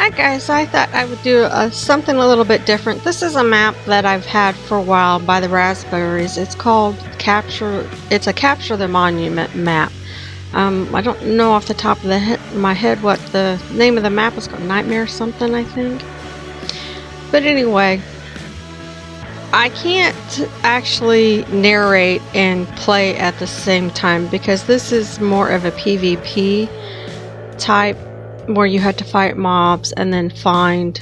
Hi guys, I thought I would do something a little bit different. This is a map that I've had for a while by the Razzleberries. It's called it's a Capture the Monument map. I don't know off the top of my head what the name of the map is called. Nightmare something, I think. But anyway, I can't actually narrate and play at the same time because this is more of a PvP type where you had to fight mobs and then find,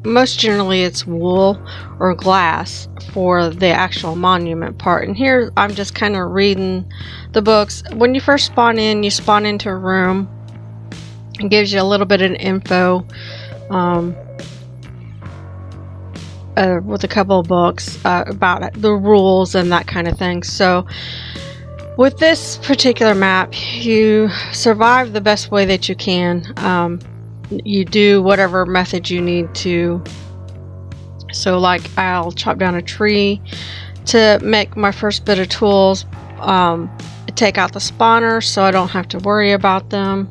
most generally it's wool or glass for the actual monument part. And here I'm just kind of reading the books. When you first spawn in, you spawn into a room. It gives you a little bit of info with a couple of books about the rules and that kind of thing. So with this particular map, you survive the best way that you can. You do whatever method you need to. So like I'll chop down a tree to make my first bit of tools, take out the spawners so I don't have to worry about them.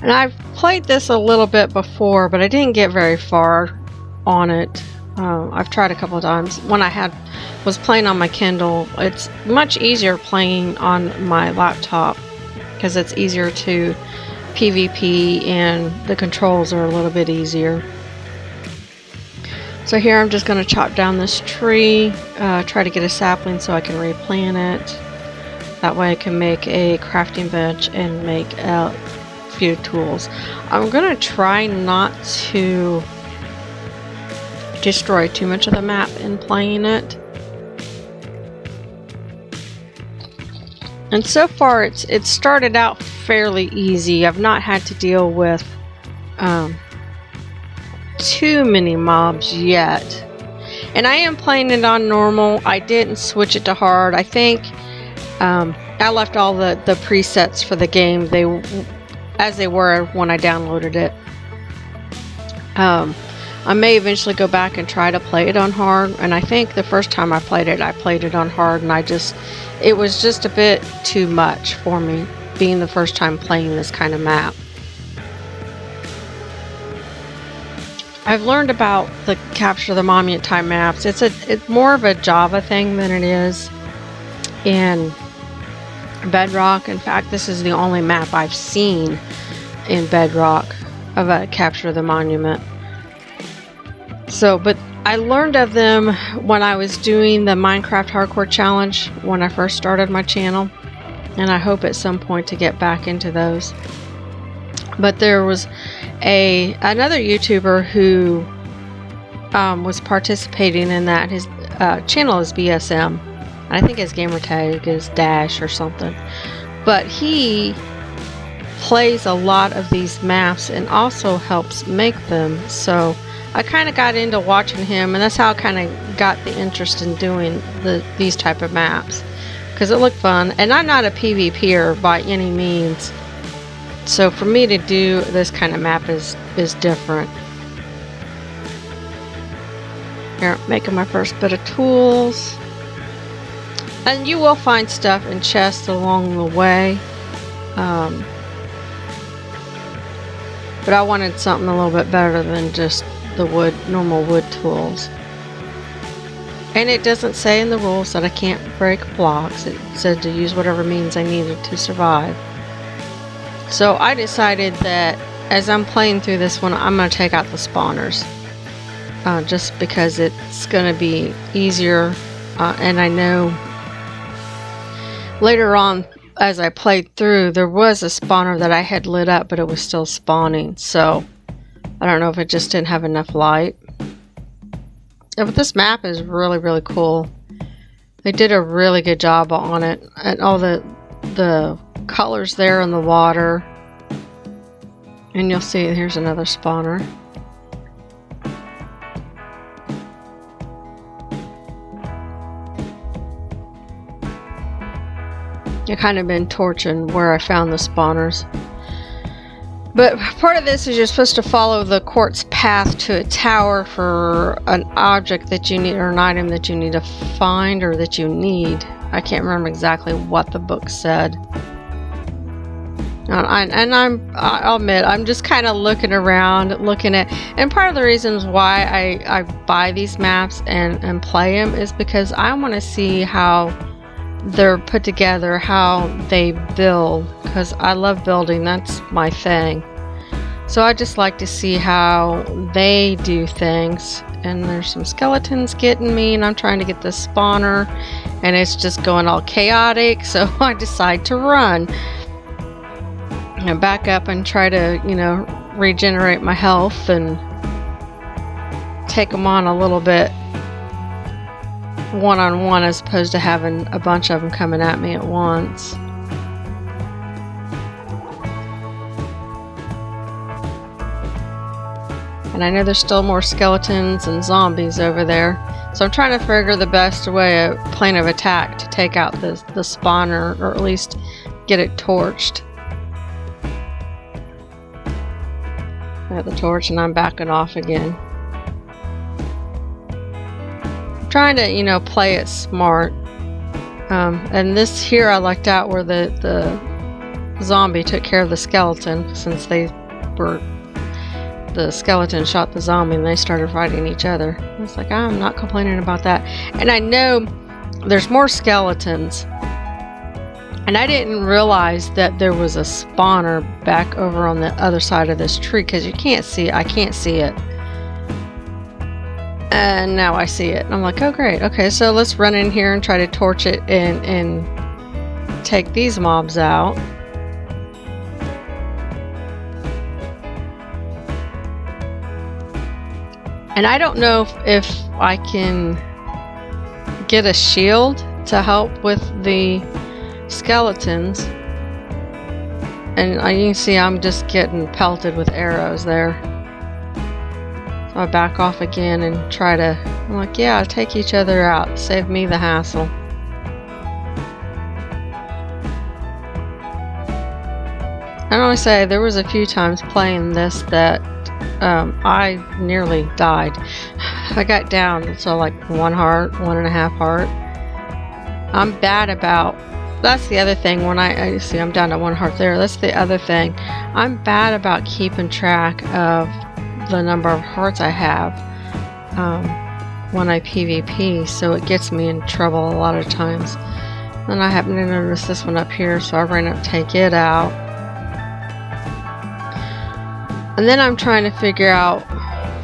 And I've played this a little bit before, but I didn't get very far on it. I've tried a couple of times. When I was playing on my Kindle, it's much easier playing on my laptop because it's easier to PvP and the controls are a little bit easier. So here I'm just going to chop down this tree, try to get a sapling so I can replant it. That way I can make a crafting bench and make a few tools. I'm going to try not to destroy too much of the map in playing it. And so far it's started out fairly easy. I've not had to deal with too many mobs yet. And I am playing it on normal. I didn't switch it to hard. I think I left all the presets for the game as they were when I downloaded it. I may eventually go back and try to play it on hard, and I think the first time I played it on hard, and it was just a bit too much for me, being the first time playing this kind of map. I've learned about the Capture the Monument type maps. It's more of a Java thing than it is in Bedrock. In fact, this is the only map I've seen in Bedrock of a Capture the Monument. So, but I learned of them when I was doing the Minecraft Hardcore Challenge when I first started my channel, and I hope at some point to get back into those. But there was another YouTuber who was participating in that. His channel is BSM. I think his gamer tag is Dash or something. But he plays a lot of these maps and also helps make them. So I kind of got into watching him, and that's how I kind of got the interest in doing these type of maps, because it looked fun. And I'm not a PvPer by any means, so for me to do this kind of map is different. Here, making my first bit of tools, and you will find stuff in chests along the way. But I wanted something a little bit better than just the normal wood tools. And it doesn't say in the rules that I can't break blocks. It said to use whatever means I needed to survive. So I decided that as I'm playing through this one, I'm going to take out the spawners. Just because it's going to be easier. And I know later on as I played through, there was a spawner that I had lit up, but it was still spawning. So I don't know if it just didn't have enough light. Yeah, but this map is really, really cool. They did a really good job on it. And all the colors there in the water. And you'll see, here's another spawner. I've kind of been torching where I found the spawners. But part of this is you're supposed to follow the quartz path to a tower for an object that you need, or an item that you need to find, or that you need. I can't remember exactly what the book said. I'll admit, I'm just kind of looking around, looking at, and part of the reasons why I buy these maps and play them is because I want to see how they're put together, how they build, because I love building, that's my thing. So I just like to see how they do things. And there's some skeletons getting me, and I'm trying to get the spawner, and it's just going all chaotic, so I decide to run and back up and try to, you know, regenerate my health and take them on a little bit one-on-one as opposed to having a bunch of them coming at me at once. And I know there's still more skeletons and zombies over there, so I'm trying to figure the best plan of attack to take out the spawner, or at least get it torched. I got the torch and I'm backing off again. I'm trying to, you know, play it smart. And this here I lucked out where the zombie took care of the skeleton, since the skeleton shot the zombie and they started fighting each other. I was like, I'm not complaining about that. And I know there's more skeletons. And I didn't realize that there was a spawner back over on the other side of this tree, because you can't see it. I can't see it. And now I see it. And I'm like, oh great. Okay, so let's run in here and try to torch it and take these mobs out. And I don't know if I can get a shield to help with the skeletons. And you can see I'm just getting pelted with arrows there. So I back off again and try to, I'm like, yeah, take each other out. Save me the hassle. I only say there was a few times playing this that I nearly died. I got down to like 1 heart, 1.5 heart. I'm bad about, that's the other thing, when I see I'm down to 1 heart there, that's the other thing. I'm bad about keeping track of the number of hearts I have when I PvP, so it gets me in trouble a lot of times. And I happen to notice this one up here, so I ran up to take it out. And then I'm trying to figure out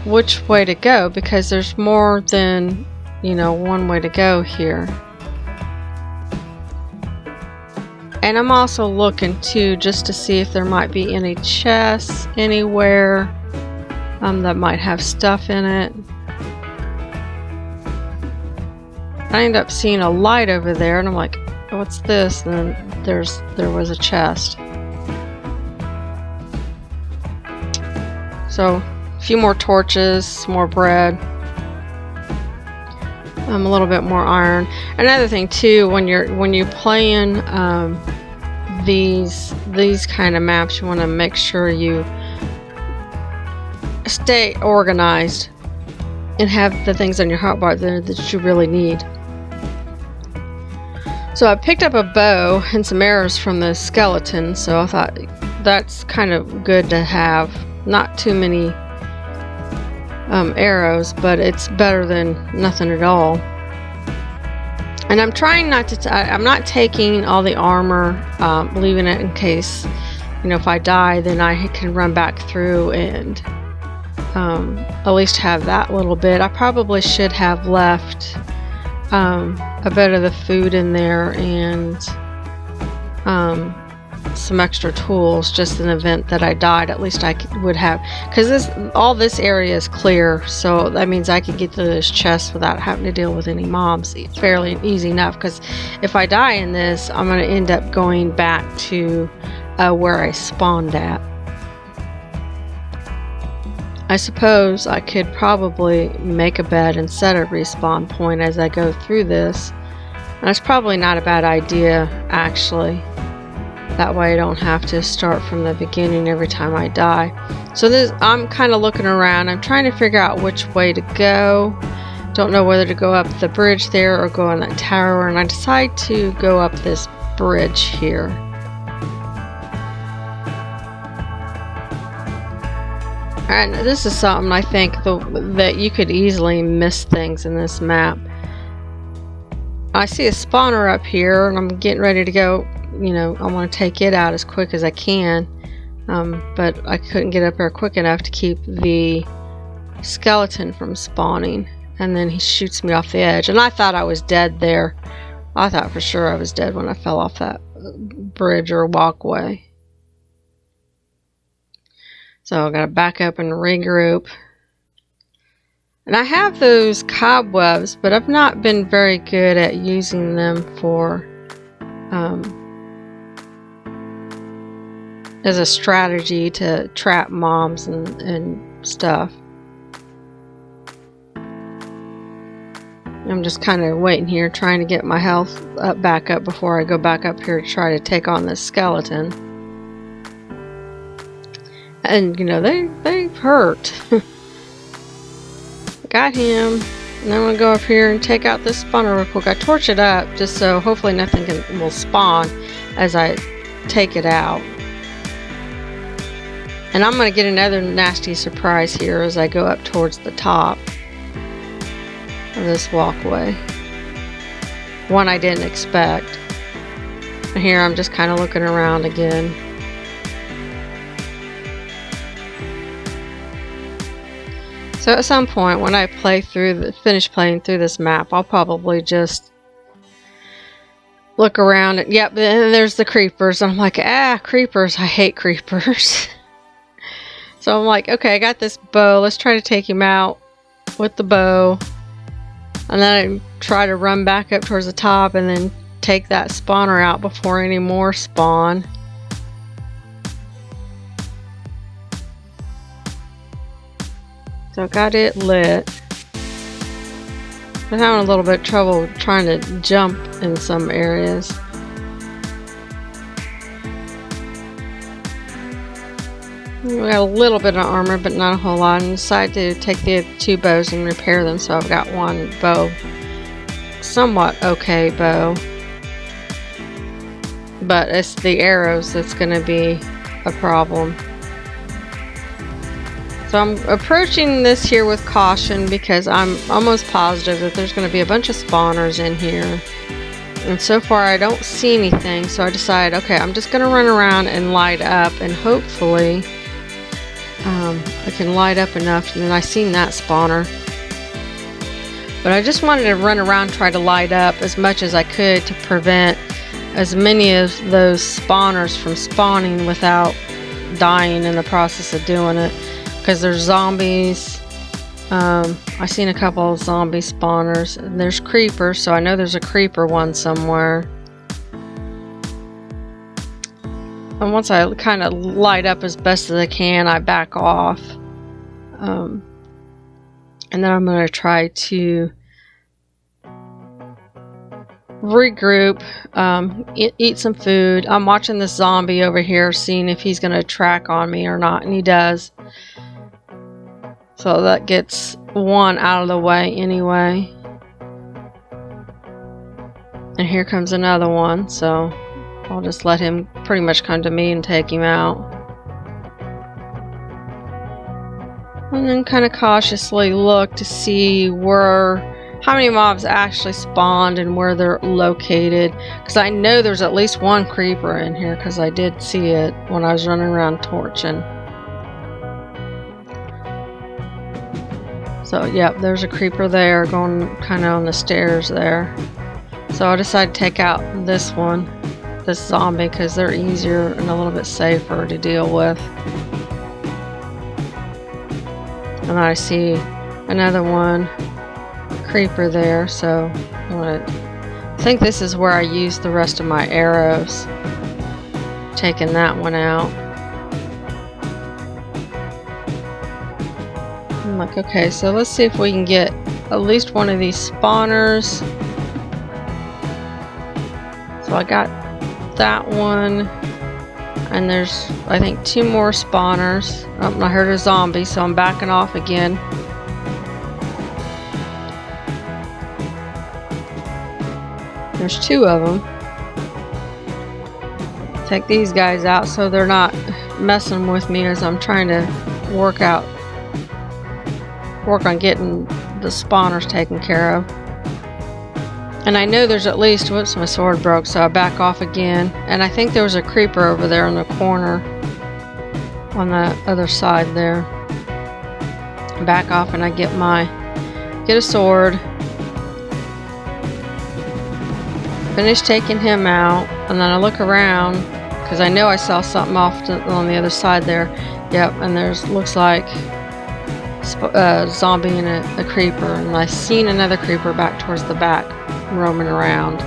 which way to go, because there's more than, you know, one way to go here. And I'm also looking too, just to see if there might be any chests anywhere that might have stuff in it. I end up seeing a light over there, and I'm like, what's this? And then there was a chest. So a few more torches, some more bread, a little bit more iron. Another thing too, when you're playing these kind of maps, you want to make sure you stay organized and have the things on your hotbar there that you really need. So I picked up a bow and some arrows from the skeleton, so I thought that's kind of good to have. Not too many arrows, but it's better than nothing at all. And I'm trying not to, I'm not taking all the armor, leaving it in case, you know, if I die, then I can run back through and at least have that little bit. I probably should have left a bit of the food in there and some extra tools, just in the event that I died. At least I would have, because all this area is clear, so that means I could get to this chest without having to deal with any mobs. Fairly easy enough, because if I die in this, I'm going to end up going back to where I spawned at. I suppose I could probably make a bed and set a respawn point as I go through this. That's probably not a bad idea, actually. That way I don't have to start from the beginning every time I die. So I'm kind of looking around. I'm trying to figure out which way to go. Don't know whether to go up the bridge there or go on that tower. And I decide to go up this bridge here. And this is something I think that you could easily miss things in this map. I see a spawner up here, and I'm getting ready to go. You know, I want to take it out as quick as I can, but I couldn't get up there quick enough to keep the skeleton from spawning. And then he shoots me off the edge, and I thought I was dead there. I thought for sure I was dead when I fell off that bridge or walkway. So I gotta back up and regroup. And I have those cobwebs, but I've not been very good at using them for as a strategy to trap mobs and stuff. I'm just kind of waiting here, trying to get my health back up before I go back up here to try to take on this skeleton. And you know, they hurt. Got him. And I'm gonna go up here and take out this spawner real quick. I torch it up just so hopefully nothing will spawn as I take it out. And I'm gonna get another nasty surprise here as I go up towards the top of this walkway. One I didn't expect. And here I'm just kind of looking around again. So at some point when I finish playing through this map, I'll probably just look around and yep, and there's the creepers. And I'm like, creepers, I hate creepers. So I'm like, okay, I got this bow. Let's try to take him out with the bow. And then I try to run back up towards the top and then take that spawner out before any more spawn. So I got it lit. I'm having a little bit of trouble trying to jump in some areas. We got a little bit of armor, but not a whole lot. And decided to take the two bows and repair them. So I've got one bow, somewhat okay bow, but it's the arrows that's going to be a problem. So I'm approaching this here with caution because I'm almost positive that there's going to be a bunch of spawners in here. And so far I don't see anything, so I decided, okay, I'm just going to run around and light up, and hopefully I can light up enough. And then I seen that spawner. But I just wanted to run around, try to light up as much as I could to prevent as many of those spawners from spawning without dying in the process of doing it. Because there's zombies. I've seen a couple of zombie spawners. And there's creepers, so I know there's a creeper one somewhere. And once I kind of light up as best as I can, I back off. And then I'm going to try to regroup, eat some food. I'm watching this zombie over here, seeing if he's going to track on me or not, and he does. So that gets one out of the way anyway. And here comes another one, so I'll just let him pretty much come to me and take him out. And then kind of cautiously look to see how many mobs actually spawned and where they're located. Because I know there's at least one creeper in here, because I did see it when I was running around torching. So, yep, there's a creeper there going kind of on the stairs there. So I decided to take out this zombie, because they're easier and a little bit safer to deal with. And I see another creeper there, so I think this is where I used the rest of my arrows. Taking that one out. I'm like, okay, so let's see if we can get at least one of these spawners. So I got that one, and there's, I think, 2 more spawners. Oh, I heard a zombie, so I'm backing off again. There's 2 of them. Take these guys out so they're not messing with me as I'm trying to work out work on getting the spawners taken care of. And I know there's at least, whoops, my sword broke, so I back off again. And I think there was a creeper over there in the corner on the other side there. Back off and I get a sword. Finish taking him out, and then I look around because I know I saw something off on the other side there. Yep, and there's looks like a zombie and a creeper, and I seen another creeper back towards the back roaming around.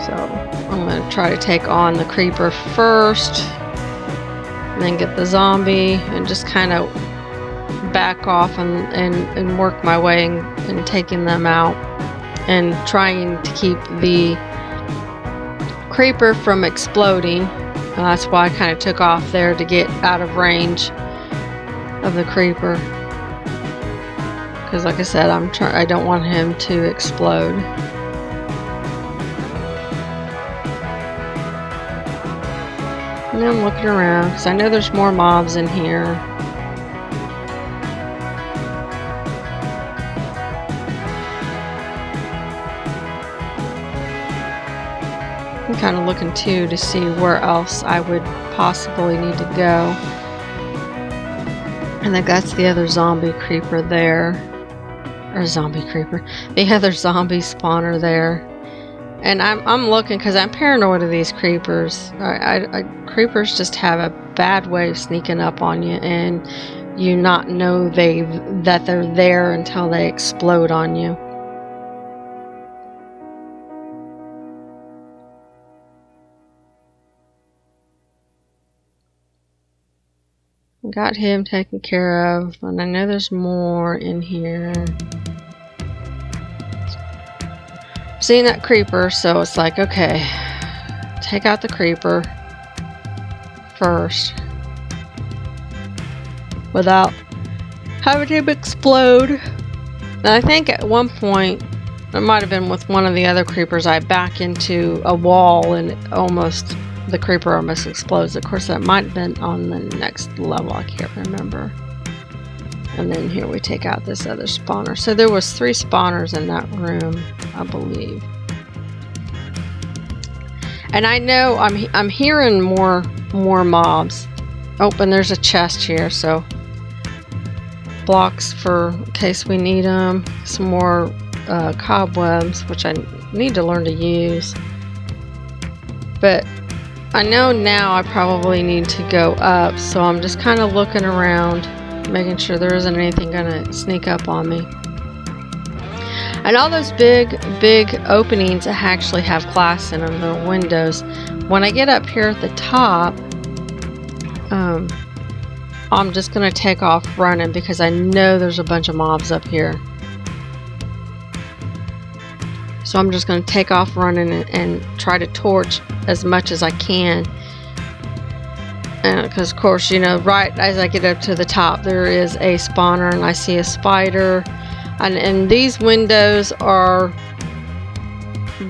So I'm going to try to take on the creeper first, and then get the zombie, and just kind of back off and work my way in taking them out, and trying to keep the creeper from exploding. And that's why I kind of took off there, to get out of range of the creeper, because like I said, I don't want him to explode. And I'm looking around because I know there's more mobs in here. I'm kind of looking too to see where else I would possibly need to go. And then that's the other zombie creeper there. Or zombie creeper. The other zombie spawner there. And I'm looking because I'm paranoid of these creepers. Creepers just have a bad way of sneaking up on you, and you not know that they're there until they explode on you. Got him taken care of, and I know there's more in here. Seeing that creeper, so it's like, okay, take out the creeper first without having him explode. And I think at one point, it might have been with one of the other creepers, I back into a wall and the creeper almost explodes. Of course, that might have been on the next level. I can't remember. And then here we take out this other spawner. So there was 3 spawners in that room, I believe. And I know I'm hearing more mobs. Oh, and there's a chest here, so blocks for in case we need them. Some more cobwebs, which I need to learn to use. But I know now I probably need to go up, so I'm just kind of looking around, making sure there isn't anything gonna sneak up on me. And all those big openings actually have glass in them, the windows. When I get up here at the top, I'm just gonna take off running because I know there's a bunch of mobs up here. So I'm just going to take off running and try to torch as much as I can. Because, of course, you know, right as I get up to the top, there is a spawner and I see a spider. And these windows are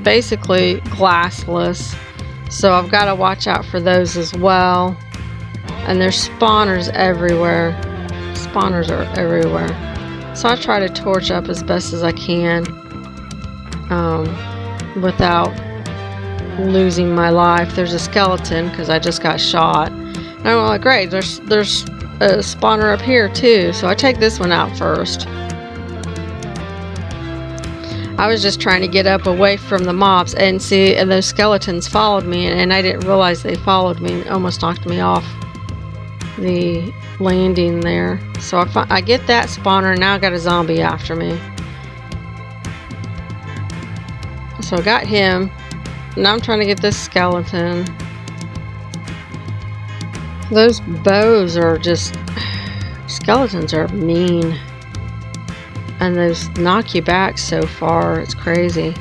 basically glassless. So I've got to watch out for those as well. And there's spawners everywhere. Spawners are everywhere. So I try to torch up as best as I can. Without losing my life. There's a skeleton because I just got shot. And I'm like, great, there's a spawner up here too. So I take this one out first. I was just trying to get up away from the mobs and those skeletons followed me, and I didn't realize they followed me and almost knocked me off the landing there. So I get that spawner, and now I got a zombie after me. So I got him. Now I'm trying to get this skeleton. Those bows are just... Skeletons are mean. And those knock you back so far. It's crazy.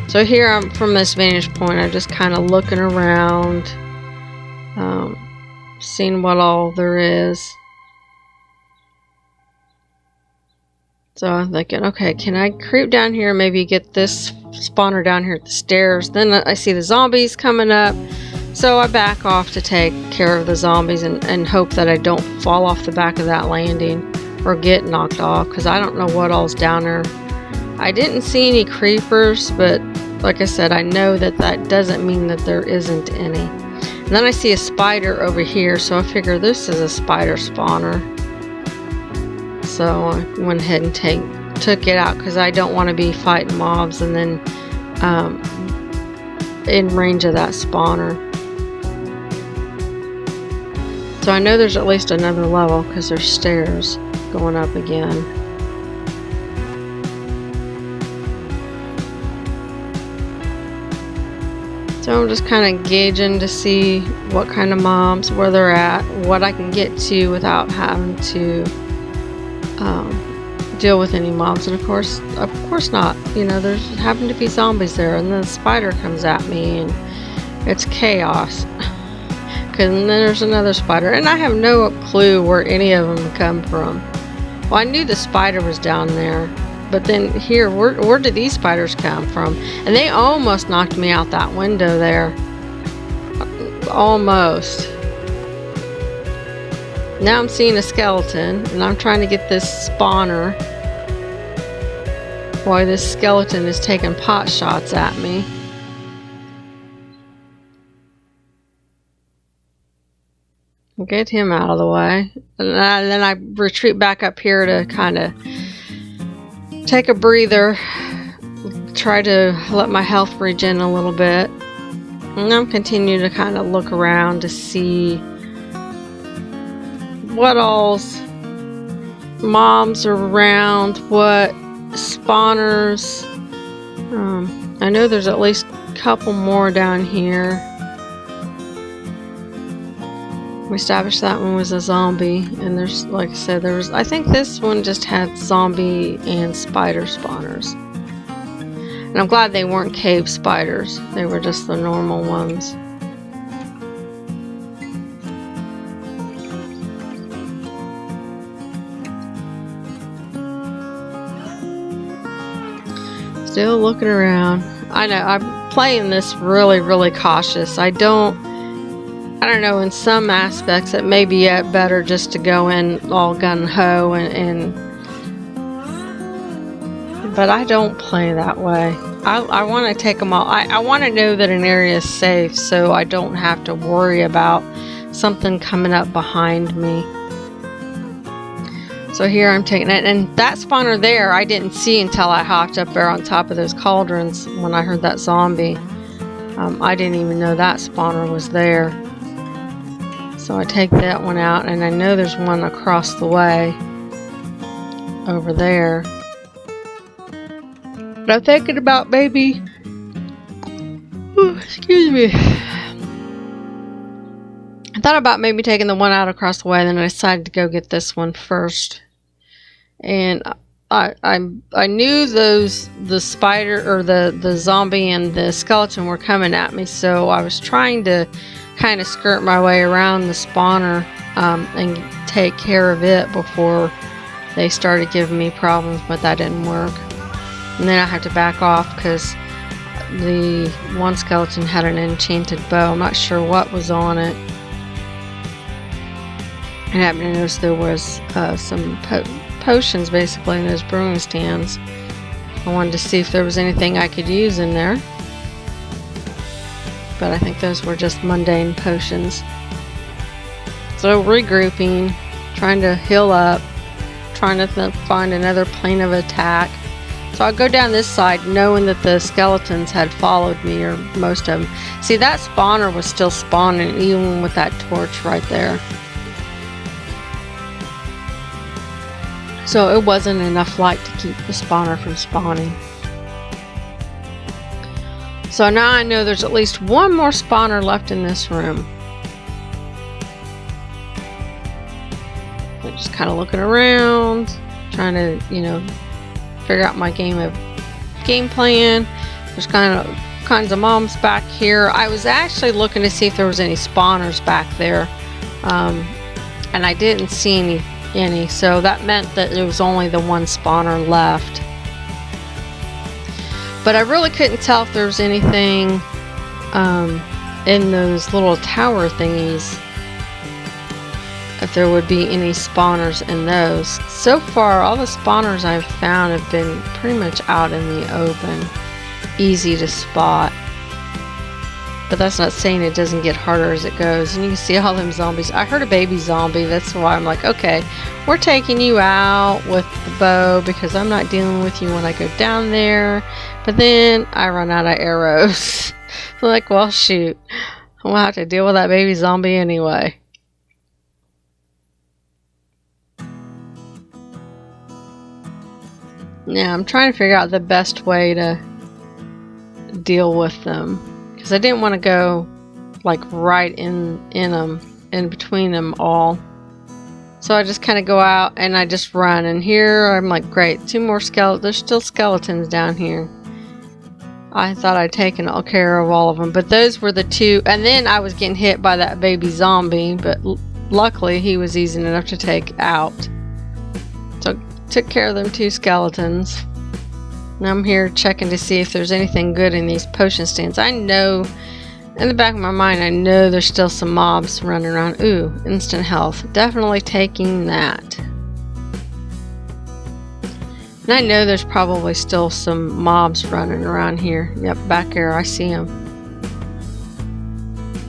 So here I'm from this vantage point. I'm just kind of looking around. Seeing what all there is. So I'm thinking, okay, can I creep down here, maybe get this spawner down here at the stairs? Then I see the zombies coming up, so I back off to take care of the zombies and hope that I don't fall off the back of that landing. or get knocked off, because I don't know what all's down there. I didn't see any creepers, but like I said, I know that that doesn't mean that there isn't any. And then I see a spider over here, so I figure this is a spider spawner. So I went ahead and took it out, because I don't want to be fighting mobs and then in range of that spawner. So I know there's at least another level, because there's stairs going up again. So I'm just kind of gauging to see what kind of mobs, where they're at, what I can get to without having to deal with any mobs. And of course not. You know, there's happen to be zombies there, and then the spider comes at me, and it's chaos. Cause then there's another spider, and I have no clue where any of them come from. Well, I knew the spider was down there. But then here, where did these spiders come from? And they almost knocked me out that window there. Almost. Now I'm seeing a skeleton, and I'm trying to get this spawner while this skeleton is taking pot shots at me. Get him out of the way. And then I retreat back up here to kind of take a breather, try to let my health regen a little bit, and I'm continuing to kind of look around to see what all's mobs are around, what spawners. I know there's at least a couple more down here. We established that one was a zombie, and there's, like I said, I think this one just had zombie and spider spawners. And I'm glad they weren't cave spiders. They were just the normal ones. Still looking around. I know, I'm playing this really, really cautious. I don't know, in some aspects it may be better just to go in all gung-ho but I don't play that way. I want to take them all. I want to know that an area is safe, so I don't have to worry about something coming up behind me. So here I'm taking it, and that spawner there I didn't see until I hopped up there on top of those cauldrons when I heard that zombie. I didn't even know that spawner was there. So I take that one out, and I know there's one across the way over there. But I'm thinking about maybe, excuse me. I thought about maybe taking the one out across the way, and then I decided to go get this one first. And I knew the spider or the zombie and the skeleton were coming at me, so I was trying to kind of skirt my way around the spawner and take care of it before they started giving me problems, but that didn't work. And then I had to back off because the one skeleton had an enchanted bow. I'm not sure what was on it. I happened to notice there was some potions basically in those brewing stands. I wanted to see if there was anything I could use in there. But I think those were just mundane potions. So regrouping, trying to heal up, trying to find another plane of attack. So I go down this side knowing that the skeletons had followed me, or most of them. See, that spawner was still spawning even with that torch right there. So it wasn't enough light to keep the spawner from spawning. So now I know there's at least one more spawner left in this room. I'm just kind of looking around, trying to, figure out my game plan. There's kinds of mobs back here. I was actually looking to see if there was any spawners back there, and I didn't see any. So that meant that there was only the one spawner left. But I really couldn't tell if there was anything in those little tower thingies if there would be any spawners in those. So far, all the spawners I've found have been pretty much out in the open, easy to spot. But that's not saying it doesn't get harder as it goes. And you can see all them zombies. I heard a baby zombie. That's why I'm like, okay, we're taking you out with the bow because I'm not dealing with you when I go down there. But then I run out of arrows. So I'm like, well, shoot. I'm going to have to deal with that baby zombie anyway. Now, I'm trying to figure out the best way to deal with them. Because I didn't want to go like right in them, in between them all. So I just kind of go out and I just run. And here I'm like, great, 2 more skeletons. There's still skeletons down here. I thought I'd taken all care of all of them. But those were the 2. And then I was getting hit by that baby zombie. But luckily he was easy enough to take out. So took care of them 2 skeletons. Now I'm here checking to see if there's anything good in these potion stands. I know, in the back of my mind, I know there's still some mobs running around. Ooh, instant health. Definitely taking that. And I know there's probably still some mobs running around here. Yep, back there, I see them.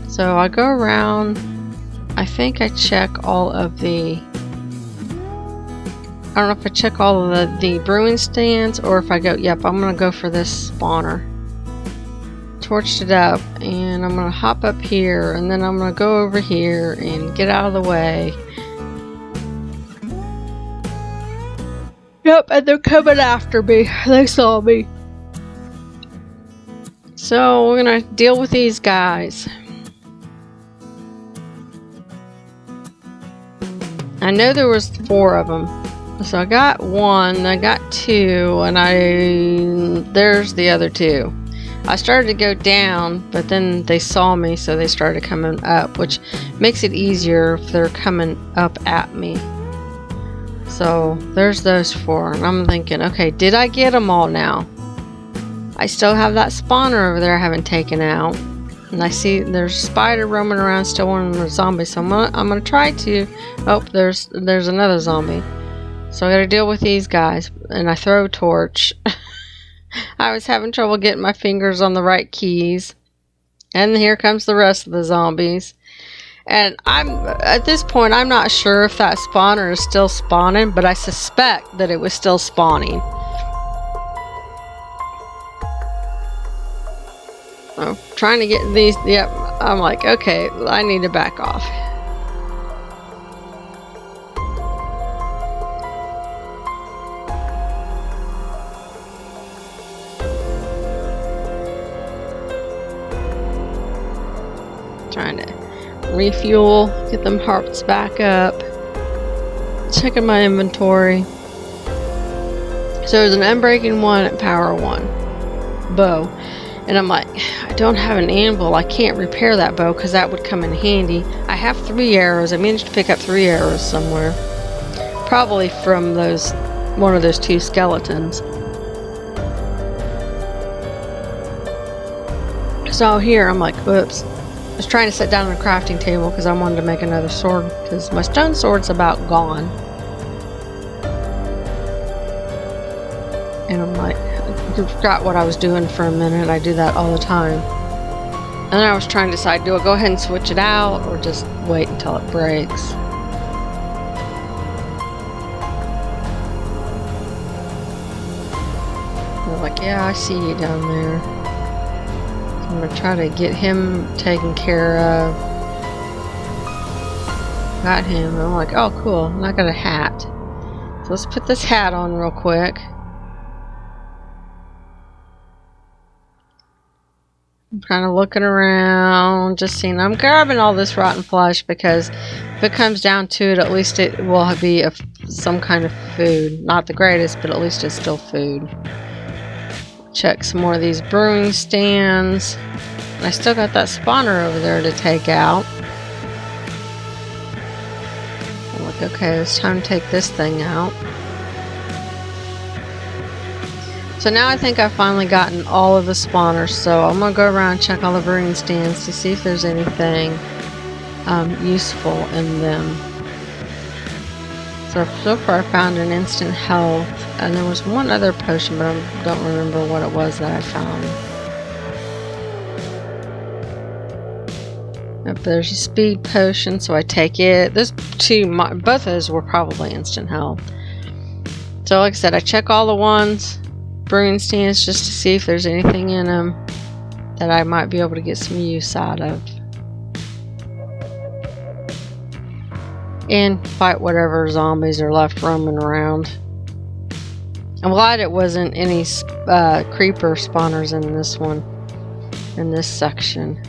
So I go around. I think I check all of the... I don't know if I check all of the brewing stands or if I go, yep, I'm going to go for this spawner. Torched it up and I'm going to hop up here and then I'm going to go over here and get out of the way. Yep, and they're coming after me. They saw me. So we're going to deal with these guys. I know there was 4 of them. So I got 1, I got 2, and there's the other 2. I started to go down, but then they saw me, so they started coming up, which makes it easier if they're coming up at me. So there's those 4, and I'm thinking, okay, did I get them all now? I still have that spawner over there I haven't taken out. And I see there's a spider roaming around, still one of the zombies, so I'm gonna try to... Oh, there's another zombie. So I gotta deal with these guys, and I throw a torch. I was having trouble getting my fingers on the right keys. And here comes the rest of the zombies. And at this point, I'm not sure if that spawner is still spawning, but I suspect that it was still spawning. I'm trying to get these, yep, I'm like, okay, I need to back off. Trying to refuel, get them hearts back up. Checking my inventory. So there's an unbreaking 1 at power 1 bow, and I'm like, I don't have an anvil. I can't repair that bow because that would come in handy. I have 3 arrows. I managed to pick up 3 arrows somewhere, probably from one of those 2 skeletons. So here I'm like, whoops. I was trying to sit down on a crafting table because I wanted to make another sword because my stone sword's about gone. And I'm like, I forgot what I was doing for a minute. I do that all the time. And then I was trying to decide, do I go ahead and switch it out or just wait until it breaks? I was like, yeah, I see you down there. I'm going to try to get him taken care of. Got him. I'm like, oh cool, and I got a hat. So let's put this hat on real quick. I'm kind of looking around, just seeing. I'm grabbing all this rotten flesh because if it comes down to it, at least it will be some kind of food. Not the greatest, but at least it's still food. Check some more of these brewing stands. And I still got that spawner over there to take out. I'm like, okay, it's time to take this thing out. So now I think I've finally gotten all of the spawners, so I'm going to go around and check all the brewing stands to see if there's anything useful in them. So far I found an instant health, and there was one other potion, but I don't remember what it was that I found. Yep, there's a speed potion, so I take it. Both of those were probably instant health. So like I said, I check all the ones, brewing stands, just to see if there's anything in them that I might be able to get some use out of. And fight whatever zombies are left roaming around. I'm glad it wasn't any creeper spawners in this one, in this section.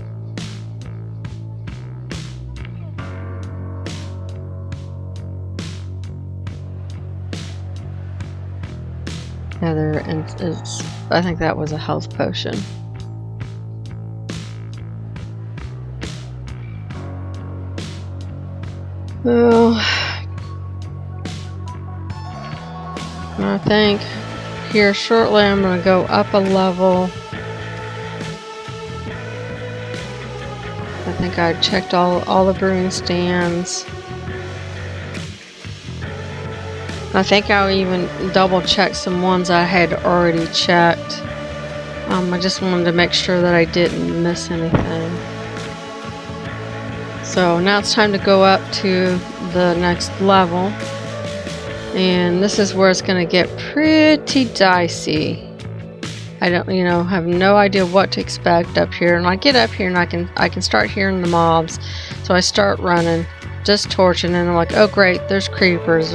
Yeah, I think that was a health potion. Well, I think here shortly I'm going to go up a level. I think I checked all the brewing stands. I think I'll even double check some ones I had already checked. I just wanted to make sure that I didn't miss anything. So now it's time to go up to the next level, and this is where it's going to get pretty dicey. I don't, have no idea what to expect up here. And I get up here and I can start hearing the mobs, so I start running, just torching, and I'm like, oh great, there's creepers,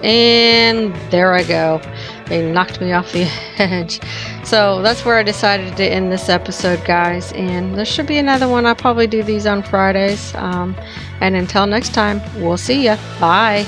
and there I go. They knocked me off the edge. So that's where I decided to end this episode, guys, and there should be another one. I'll probably do these on Fridays, and until next time, we'll see ya. Bye.